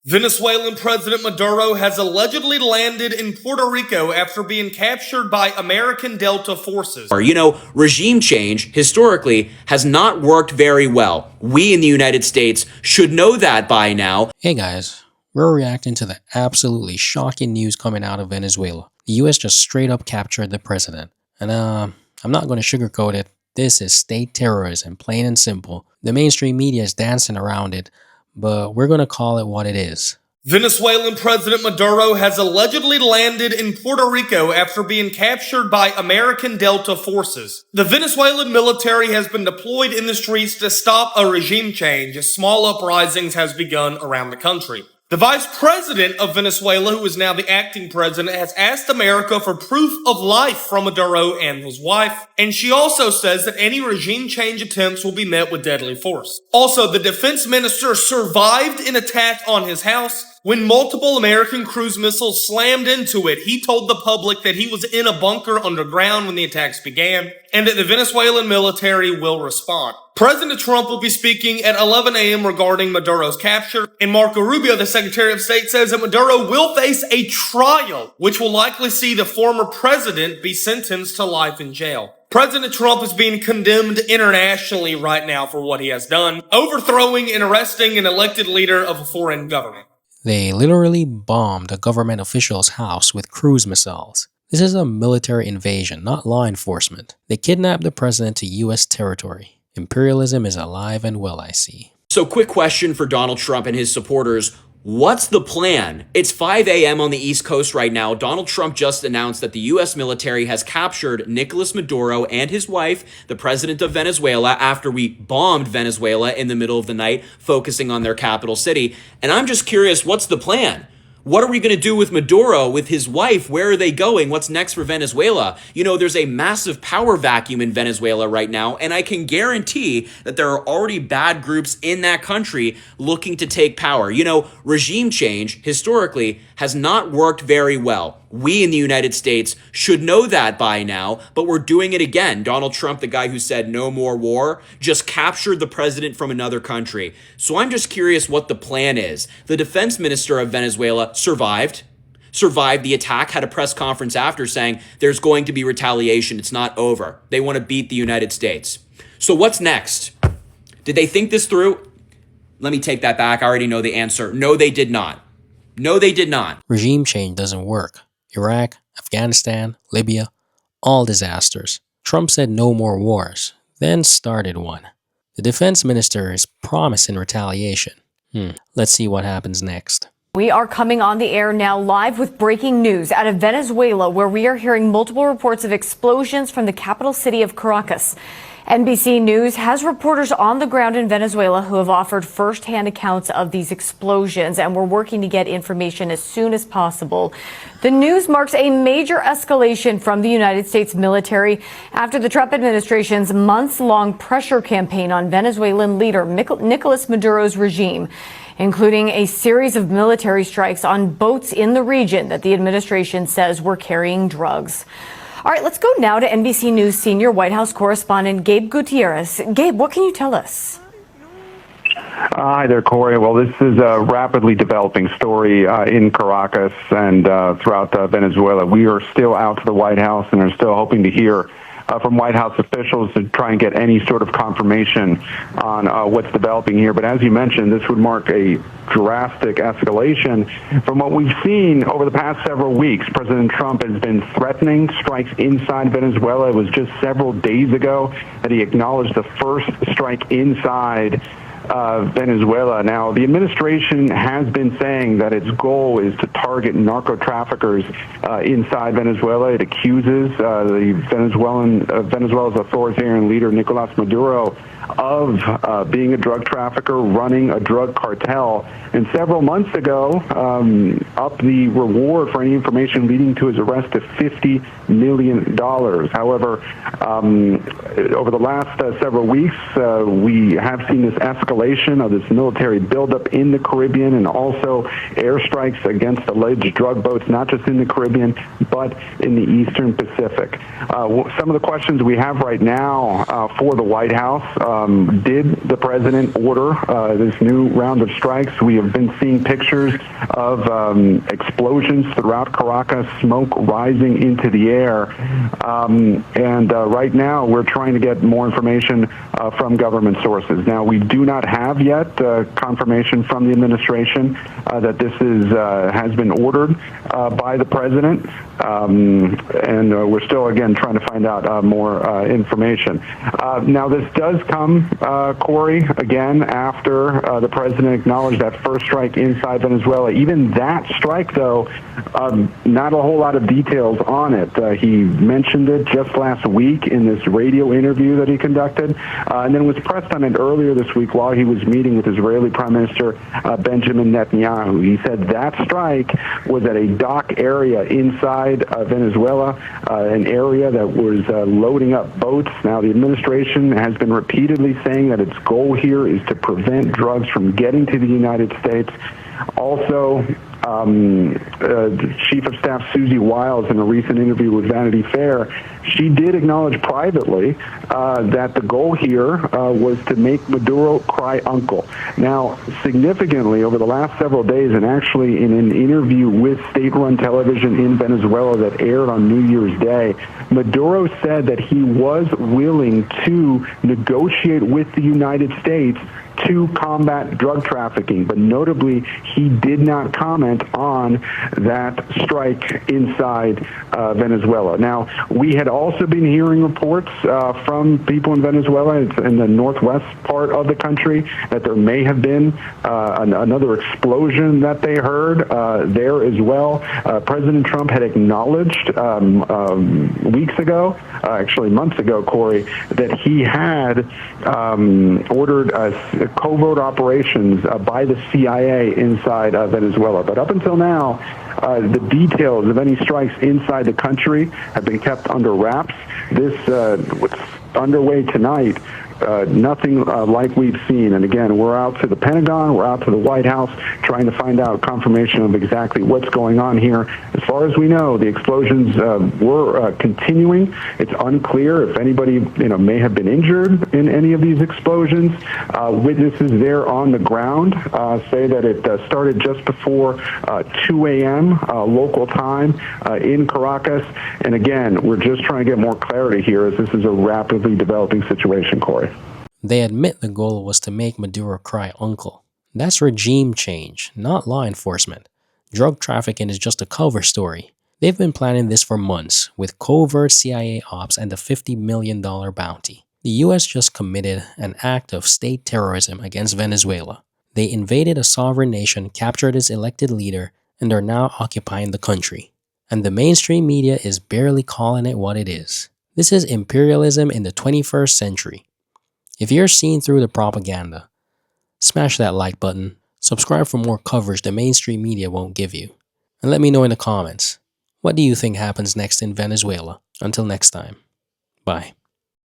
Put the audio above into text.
Venezuelan President Maduro has allegedly landed in Puerto Rico after being captured by American Delta forces. Regime change, historically, has not worked very well. We in the United States should know that by now. Hey guys, we're reacting to the absolutely shocking news coming out of Venezuela. The US just straight up captured the president. And I'm not going to sugarcoat it. This is state terrorism, plain and simple. The mainstream media is dancing around it, but we're going to call it what it is. Venezuelan President Maduro has allegedly landed in Puerto Rico after being captured by American Delta forces. The Venezuelan military has been deployed in the streets to stop a regime change as small uprisings has begun around the country. The vice president of Venezuela, who is now the acting president, has asked America for proof of life from Maduro and his wife, and she also says that any regime change attempts will be met with deadly force. Also, the defense minister survived an attack on his house. When multiple American cruise missiles slammed into it, he told the public that he was in a bunker underground when the attacks began, and that the Venezuelan military will respond. President Trump will be speaking at 11 a.m. regarding Maduro's capture, and Marco Rubio, the Secretary of State, says that Maduro will face a trial, which will likely see the former president be sentenced to life in jail. President Trump is being condemned internationally right now for what he has done, overthrowing and arresting an elected leader of a foreign government. They literally bombed a government official's house with cruise missiles. This is a military invasion, not law enforcement. They kidnapped the president to US territory. Imperialism is alive and well, I see. So quick question for Donald Trump and his supporters. What's the plan? It's 5 a.m. on the East Coast right now. Donald Trump just announced that the U.S. military has captured Nicolas Maduro and his wife, the president of Venezuela, after we bombed Venezuela in the middle of the night, focusing on their capital city. And I'm just curious, what's the plan? What are we going to do with Maduro, with his wife? Where are they going? What's next for Venezuela? There's a massive power vacuum in Venezuela right now, and I can guarantee that there are already bad groups in that country looking to take power. Regime change, historically, has not worked very well. We in the United States should know that by now, but we're doing it again. Donald Trump, the guy who said no more war, just captured the president from another country. So I'm just curious what the plan is. The defense minister of Venezuela survived the attack, had a press conference after saying there's going to be retaliation. It's not over. They want to beat the United States. So what's next? Did they think this through? Let me take that back. I already know the answer. No, they did not. No, they did not. Regime change doesn't work. Iraq, Afghanistan, Libya, all disasters. Trump said no more wars, then started one. The defense minister is promising retaliation. Let's see what happens next. We are coming on the air now live with breaking news out of Venezuela, where we are hearing multiple reports of explosions from the capital city of Caracas. NBC News has reporters on the ground in Venezuela who have offered first-hand accounts of these explosions, and we're working to get information as soon as possible. The news marks a major escalation from the United States military after the Trump administration's months-long pressure campaign on Venezuelan leader Nicolas Maduro's regime, including a series of military strikes on boats in the region that the administration says were carrying drugs. All right, let's go now to NBC News senior White House correspondent Gabe Gutierrez. Gabe, what can you tell us? Hi there, Corey. Well, this is a rapidly developing story in Caracas and throughout Venezuela. We are still out to the White House and are still hoping to hear from White House officials to try and get any sort of confirmation on what's developing here. But as you mentioned, this would mark a drastic escalation from what we've seen over the past several weeks. President Trump has been threatening strikes inside Venezuela. It was just several days ago that he acknowledged the first strike inside Venezuela. Now, the administration has been saying that its goal is to target narco traffickers inside Venezuela. It accuses the Venezuela's authoritarian leader Nicolas Maduro of being a drug trafficker, running a drug cartel, and several months ago upped the reward for any information leading to his arrest to $50 million. However, over the last several weeks, we have seen this escalation of this military buildup in the Caribbean and also airstrikes against alleged drug boats, not just in the Caribbean, but in the Eastern Pacific. Some of the questions we have right now for the White House did the president order this new round of strikes? We have been seeing pictures of explosions throughout Caracas, smoke rising into the air. And right now, we're trying to get more information from government sources. Now, we do not have yet confirmation from the administration that this has been ordered by the president. And we're still, again, trying to find out more information. Now, this does come, Corey, again, after the president acknowledged that first strike inside Venezuela. Even that strike, though, not a whole lot of details on it. He mentioned it just last week in this radio interview that he conducted, and then was pressed on it earlier this week while he was meeting with Israeli Prime Minister Benjamin Netanyahu. He said that strike was at a dock area inside Venezuela, an area that was loading up boats. Now, the administration has been repeatedly saying that its goal here is to prevent drugs from getting to the United States. Also, Chief of Staff Susie Wiles, in a recent interview with Vanity Fair, she did acknowledge privately that the goal here was to make Maduro cry uncle. Now, significantly, over the last several days, and actually in an interview with state-run television in Venezuela that aired on New Year's Day, Maduro said that he was willing to negotiate with the United States to combat drug trafficking, but notably, he did not comment on that strike inside Venezuela. Now, we had also been hearing reports from people in Venezuela, in the northwest part of the country, that there may have been another explosion that they heard there as well. President Trump had acknowledged weeks ago, actually months ago, Corey, that he had ordered covert operations by the CIA inside Venezuela. But up until now, the details of any strikes inside the country have been kept under wraps. This what's underway tonight, nothing like we've seen. And again, we're out to the Pentagon, we're out to the White House, trying to find out confirmation of exactly what's going on here. As far as we know, the explosions were continuing. It's unclear if anybody, may have been injured in any of these explosions. Witnesses there on the ground say that it started just before 2 a.m. Local time in Caracas. And again, we're just trying to get more clarity here, as this is a rapidly developing situation, Corey. They admit the goal was to make Maduro cry uncle. That's regime change, not law enforcement. Drug trafficking is just a cover story. They've been planning this for months, with covert CIA ops and the $50 million bounty. The US just committed an act of state terrorism against Venezuela. They invaded a sovereign nation, captured its elected leader, and are now occupying the country. And the mainstream media is barely calling it what it is. This is imperialism in the 21st century. If you're seeing through the propaganda, smash that like button, subscribe for more coverage the mainstream media won't give you, and let me know in the comments, what do you think happens next in Venezuela? Until next time, bye.